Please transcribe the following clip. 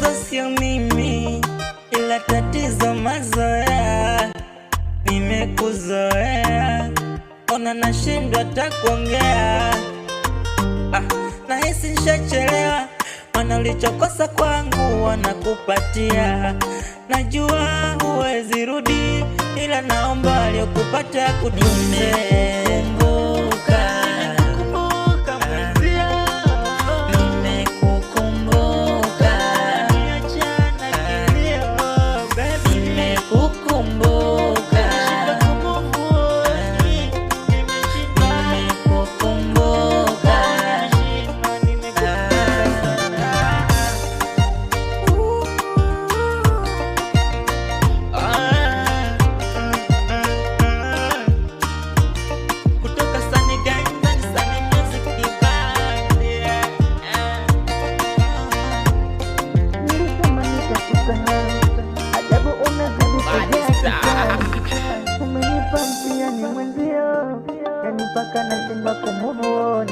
tatizo sio mimi, ila tatizo mazoea. Nimekuzoea, ona nashindwa hata kuongea. Nahisi nishachelewa, maana ulichokosa kwangu wanakupatia. Najua huwezi rudi, ila naomba aliyokupata kutunze. Umenipa mtihani mwenzio, yani mpaka nashindwa kumove on.